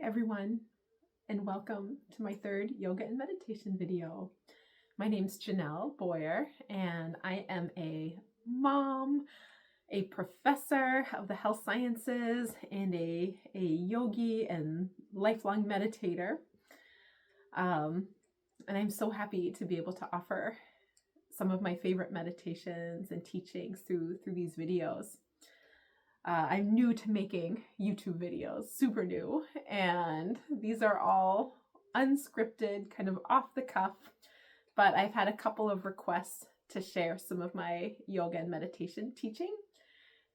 everyone, and welcome to my third yoga and meditation video. My name's Janelle Boyer, and I am a mom, a professor of the health sciences, and a yogi and lifelong meditator. And I'm so happy to be able to offer some of my favorite meditations and teachings through these videos. I'm new to making YouTube videos, super new, and these are all unscripted, kind of off the cuff, but I've had a couple of requests to share some of my yoga and meditation teaching,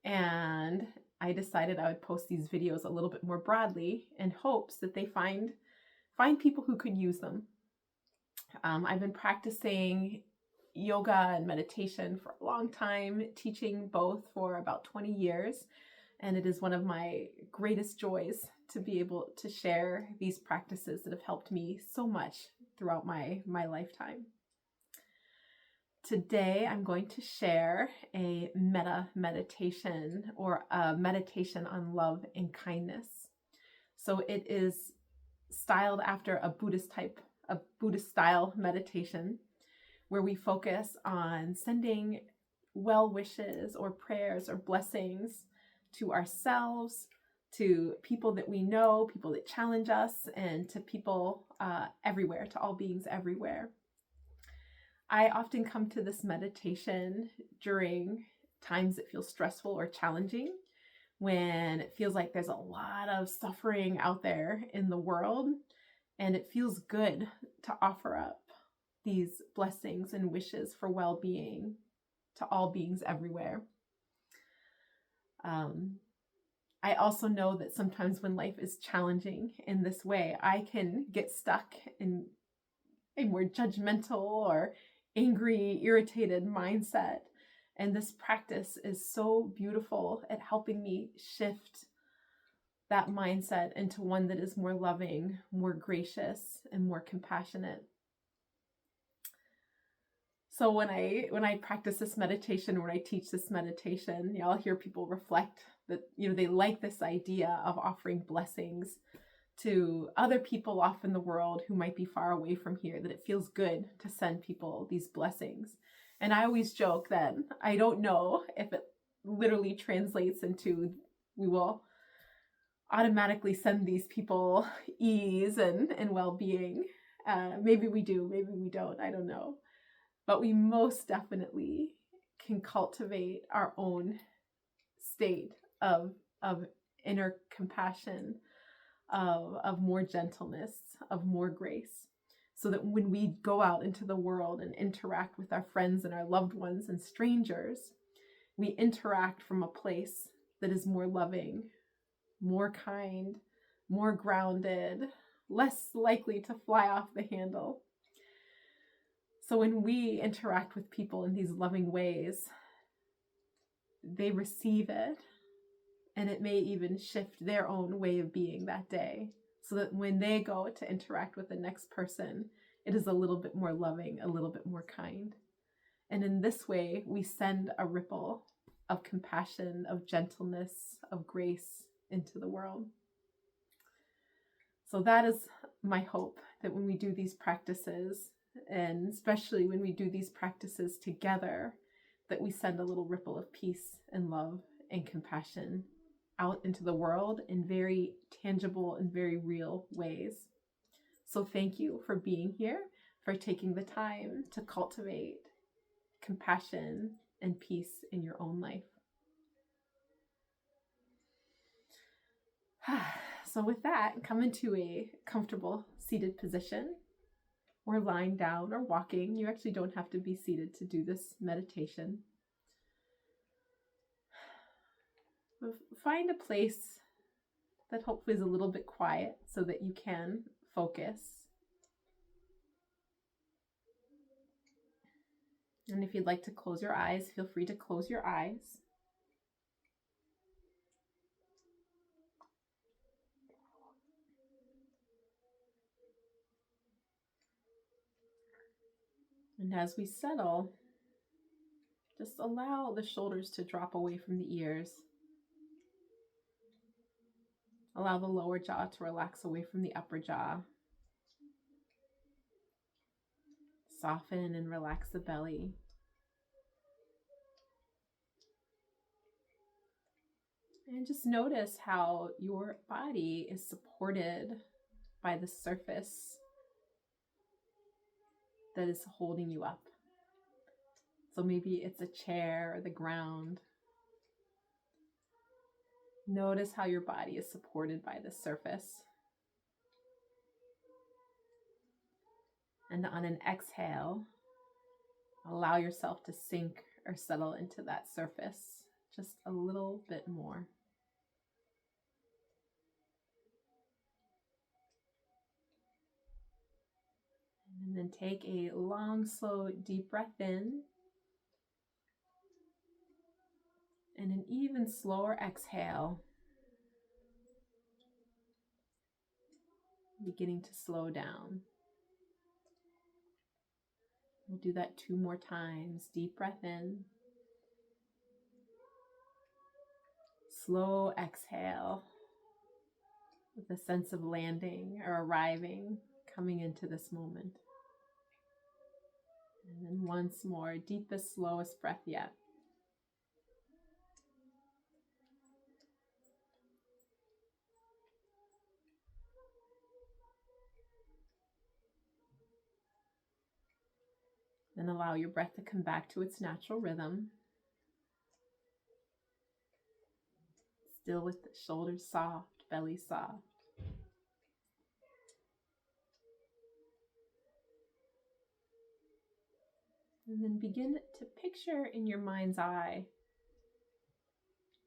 and I decided I would post these videos a little bit more broadly in hopes that they find people who could use them. I've been practicing yoga and meditation for a long time, teaching both for about 20 years. And it is one of my greatest joys to be able to share these practices that have helped me so much throughout my lifetime. Today, I'm going to share a metta meditation, or a meditation on love and kindness. So it is styled after a Buddhist style meditation, where we focus on sending well wishes or prayers or blessings to ourselves, to people that we know, people that challenge us, and to people everywhere, to all beings everywhere. I often come to this meditation during times that feel stressful or challenging, when it feels like there's a lot of suffering out there in the world, and it feels good to offer up these blessings and wishes for well-being to all beings everywhere. I also know that sometimes when life is challenging in this way, I can get stuck in a more judgmental or angry, irritated mindset. And this practice is so beautiful at helping me shift that mindset into one that is more loving, more gracious, and more compassionate. So when I practice this meditation, when I teach this meditation, I'll hear people reflect that, they like this idea of offering blessings to other people off in the world who might be far away from here, that it feels good to send people these blessings. And I always joke that I don't know if it literally translates into we will automatically send these people ease and well-being. Maybe we do, maybe we don't, I don't know. But we most definitely can cultivate our own state of inner compassion, of more gentleness, of more grace, so that when we go out into the world and interact with our friends and our loved ones and strangers, we interact from a place that is more loving, more kind, more grounded, less likely to fly off the handle. So when we interact with people in these loving ways, they receive it, and it may even shift their own way of being that day, so that when they go to interact with the next person, it is a little bit more loving, a little bit more kind. And in this way, we send a ripple of compassion, of gentleness, of grace into the world. So that is my hope, that when we do these practices, and especially when we do these practices together, that we send a little ripple of peace and love and compassion out into the world in very tangible and very real ways. So thank you for being here, for taking the time to cultivate compassion and peace in your own life. So with that, come into a comfortable seated position, or lying down or walking. You actually don't have to be seated to do this meditation. Find a place that hopefully is a little bit quiet so that you can focus. And if you'd like to close your eyes, feel free to close your eyes. And as we settle, just allow the shoulders to drop away from the ears. Allow the lower jaw to relax away from the upper jaw. Soften and relax the belly. And just notice how your body is supported by the surface that is holding you up. So maybe it's a chair or the ground. Notice how your body is supported by the surface. And on an exhale, allow yourself to sink or settle into that surface just a little bit more. And then take a long, slow, deep breath in. And an even slower exhale. Beginning to slow down. We'll do that 2 more times. Deep breath in. Slow exhale with a sense of landing or arriving, coming into this moment. And then once more, deepest, slowest breath yet. Then allow your breath to come back to its natural rhythm. Still with the shoulders soft, belly soft. And then begin to picture in your mind's eye,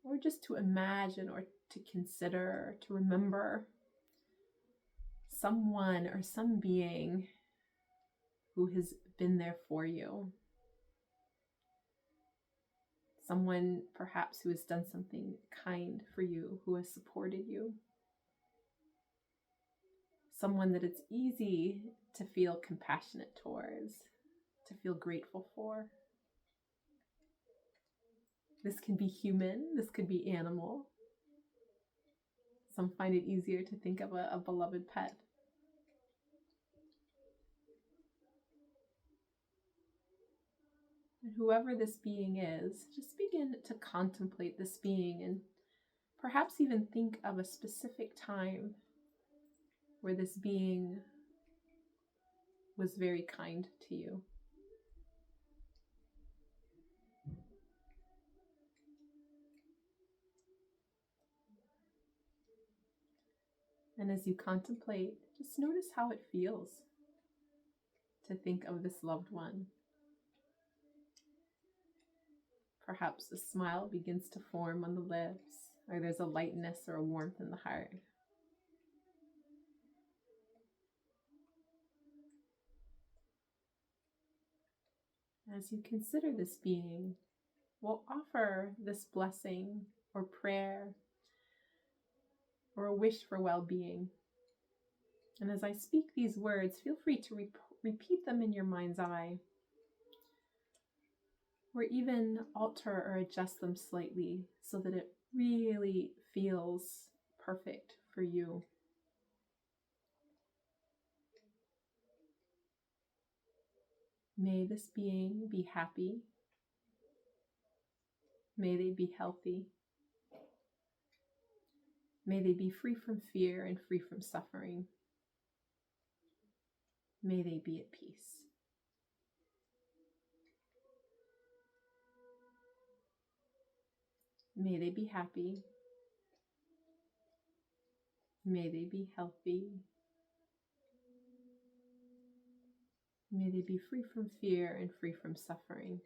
or just to imagine or to consider, to remember someone or some being who has been there for you. Someone perhaps who has done something kind for you, who has supported you. Someone that it's easy to feel compassionate towards, to feel grateful for. This can be human, this could be animal. Some find it easier to think of a beloved pet. And whoever this being is, just begin to contemplate this being and perhaps even think of a specific time where this being was very kind to you. And as you contemplate, just notice how it feels to think of this loved one. Perhaps a smile begins to form on the lips, or there's a lightness or a warmth in the heart. As you consider this being, we'll offer this blessing or prayer or a wish for well-being. And as I speak these words, feel free to repeat them in your mind's eye, or even alter or adjust them slightly so that it really feels perfect for you. May this being be happy. May they be healthy. May they be free from fear and free from suffering. May they be at peace. May they be happy. May they be healthy. May they be free from fear and free from suffering.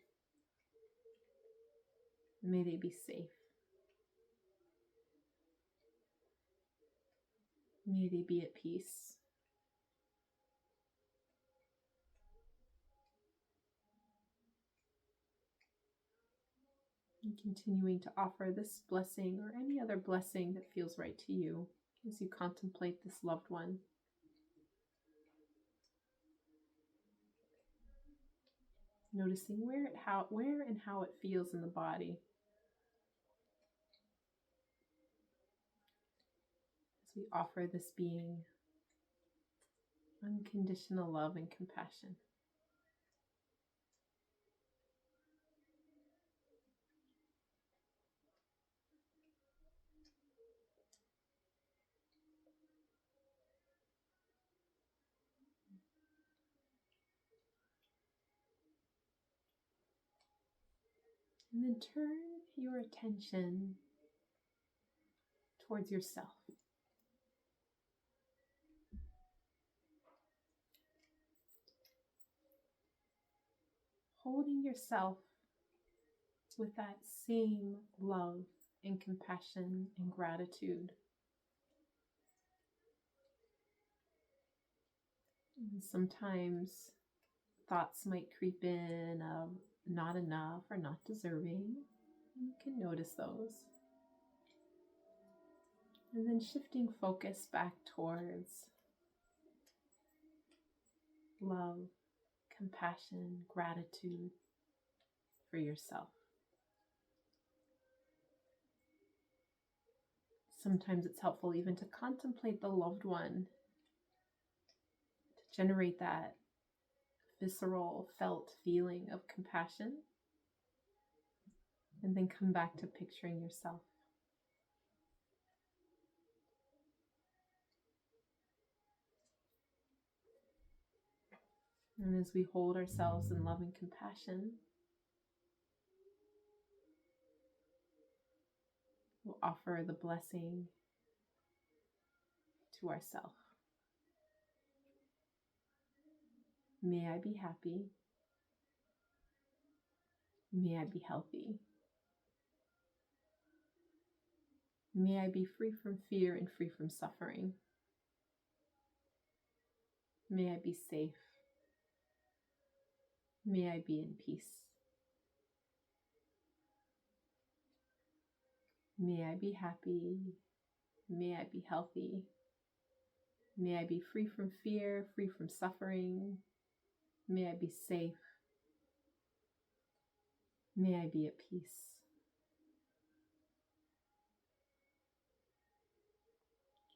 May they be safe. May they be at peace. And continuing to offer this blessing or any other blessing that feels right to you as you contemplate this loved one. Noticing where and how it feels in the body. So we offer this being unconditional love and compassion. And then turn your attention towards yourself. Holding yourself with that same love and compassion and gratitude. And sometimes thoughts might creep in of not enough or not deserving. You can notice those. And then shifting focus back towards love, compassion, gratitude for yourself. Sometimes it's helpful even to contemplate the loved one, to generate that visceral, felt feeling of compassion, and then come back to picturing yourself. And as we hold ourselves in love and compassion, we'll offer the blessing to ourselves. May I be happy. May I be healthy. May I be free from fear and free from suffering. May I be safe. May I be in peace. May I be happy. May I be healthy. May I be free from fear, free from suffering. May I be safe. May I be at peace.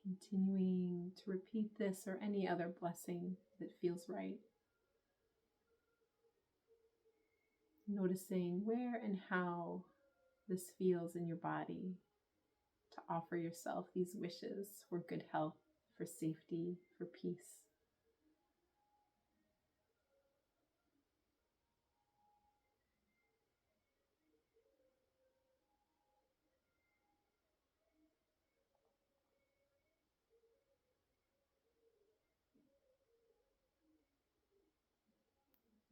Continuing to repeat this or any other blessing that feels right. Noticing where and how this feels in your body to offer yourself these wishes for good health, for safety, for peace.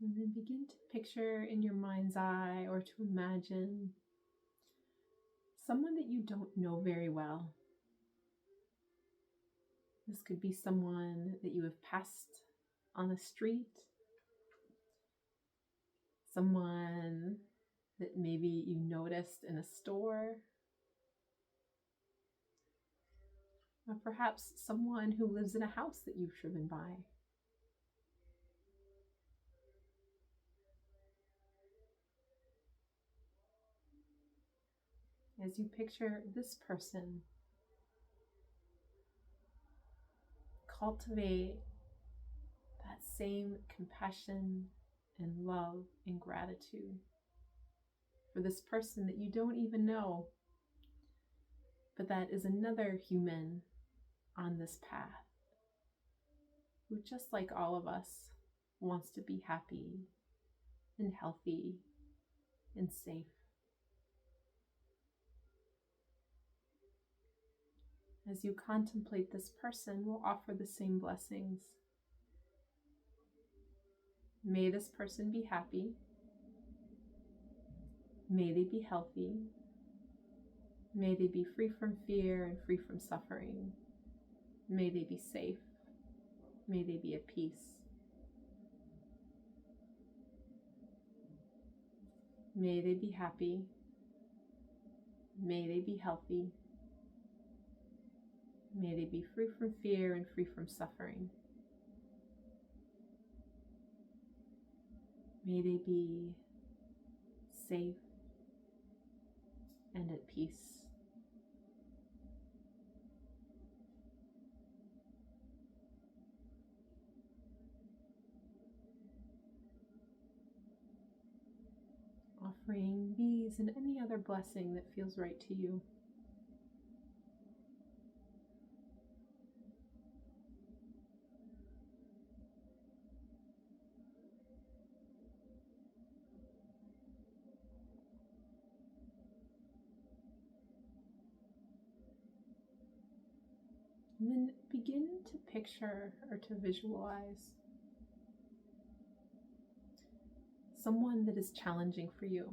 And then begin to picture in your mind's eye or to imagine someone that you don't know very well. This could be someone that you have passed on the street, someone that maybe you noticed in a store, or perhaps someone who lives in a house that you've driven by. As you picture this person, cultivate that same compassion and love and gratitude for this person that you don't even know, but that is another human on this path who, just like all of us, wants to be happy and healthy and safe. As you contemplate this person, we'll offer the same blessings. May this person be happy. May they be healthy. May they be free from fear and free from suffering. May they be safe. May they be at peace. May they be happy. May they be healthy. May they be free from fear and free from suffering. May they be safe and at peace. offering these and any other blessing that feels right to you. And then begin to picture or to visualize someone that is challenging for you.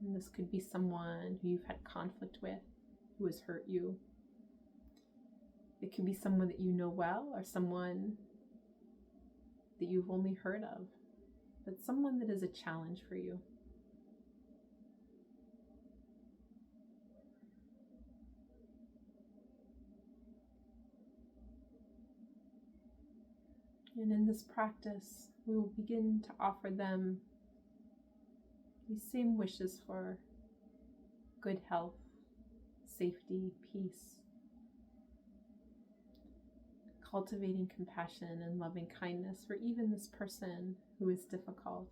And this could be someone who you've had conflict with, who has hurt you. It could be someone that you know well, or someone that you've only heard of, but someone that is a challenge for you. And in this practice, we will begin to offer them these same wishes for good health, safety, peace, cultivating compassion and loving kindness for even this person who is difficult,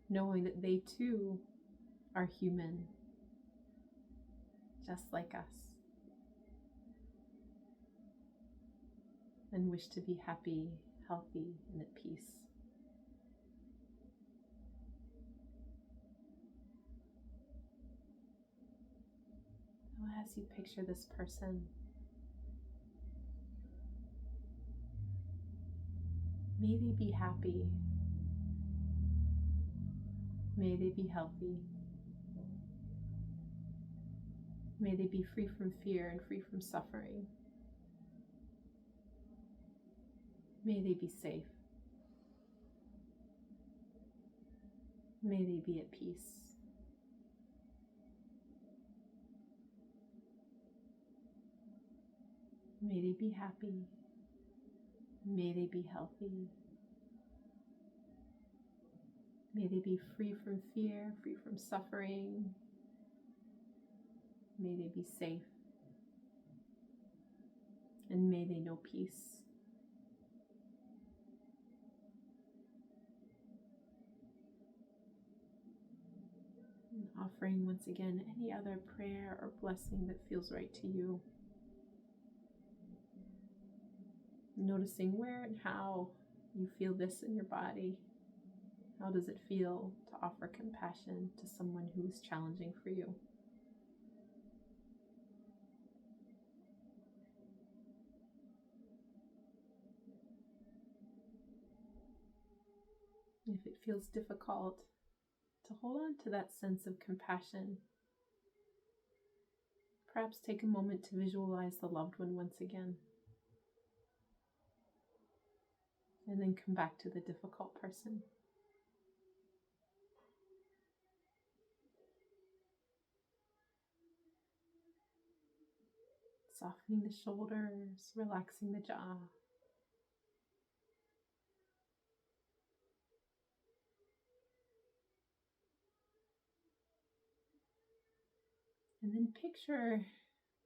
knowing that they too are human, just like us, and wish to be happy, healthy, and at peace. So as you picture this person, may they be happy, may they be healthy, may they be free from fear and free from suffering. May they be safe. May they be at peace. May they be happy. May they be healthy. May they be free from fear, free from suffering. May they be safe. And may they know peace. And offering once again any other prayer or blessing that feels right to you. Noticing where and how you feel this in your body. How does it feel to offer compassion to someone who is challenging for you? If it feels difficult, to hold on to that sense of compassion. Perhaps take a moment to visualize the loved one once again. And then come back to the difficult person. Softening the shoulders, relaxing the jaw. And then picture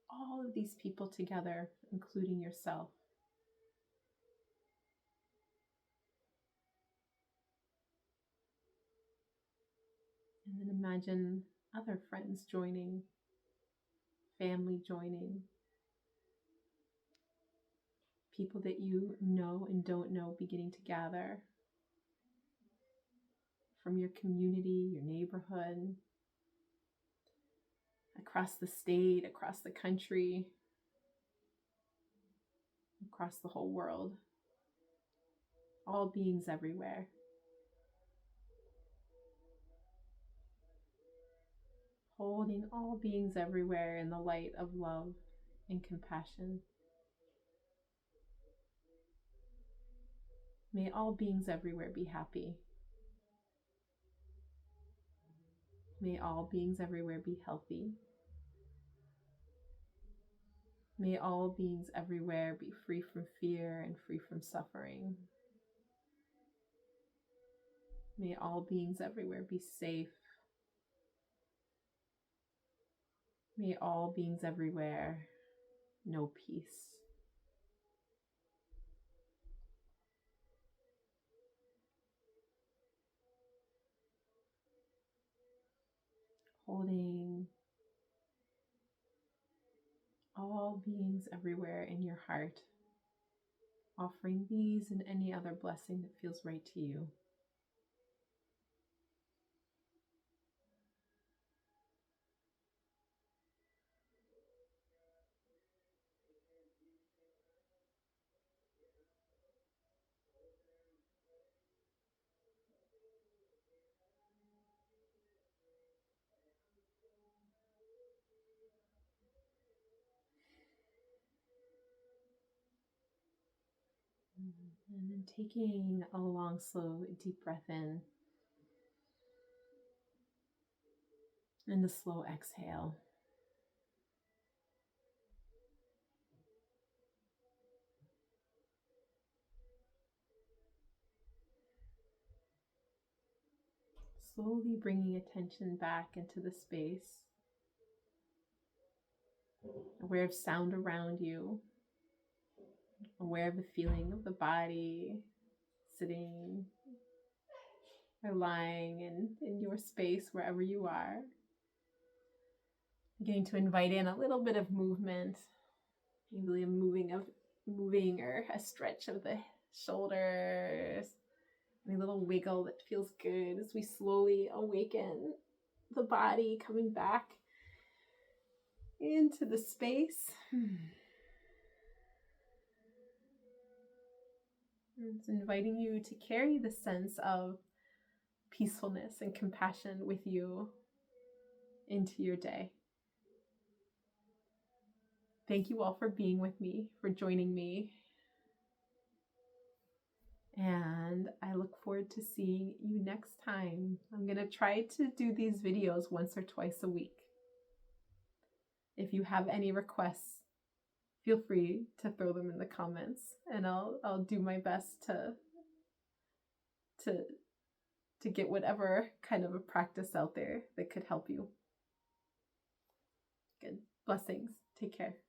all of these people together, including yourself. And then imagine other friends joining, family joining, people that you know and don't know beginning to gather from your community, your neighborhood, across the state, across the country, across the whole world. All beings everywhere. Holding all beings everywhere in the light of love and compassion. May all beings everywhere be happy. May all beings everywhere be healthy. May all beings everywhere be free from fear and free from suffering. May all beings everywhere be safe. May all beings everywhere know peace. holding all beings everywhere in your heart, offering these and any other blessing that feels right to you. And then taking a long, slow, deep breath in and a slow exhale. Slowly bringing attention back into the space, aware of sound around you, aware of the feeling of the body, sitting or lying in your space wherever you are. Getting to invite in a little bit of movement, maybe a moving or a stretch of the shoulders, a little wiggle that feels good as we slowly awaken the body, coming back into the space. It's inviting you to carry the sense of peacefulness and compassion with you into your day. Thank you all for being with me, for joining me. And I look forward to seeing you next time. I'm going to try to do these videos once or twice a week. If you have any requests, feel free to throw them in the comments, and I'll do my best to get whatever kind of a practice out there that could help you. Good. Blessings. Take care.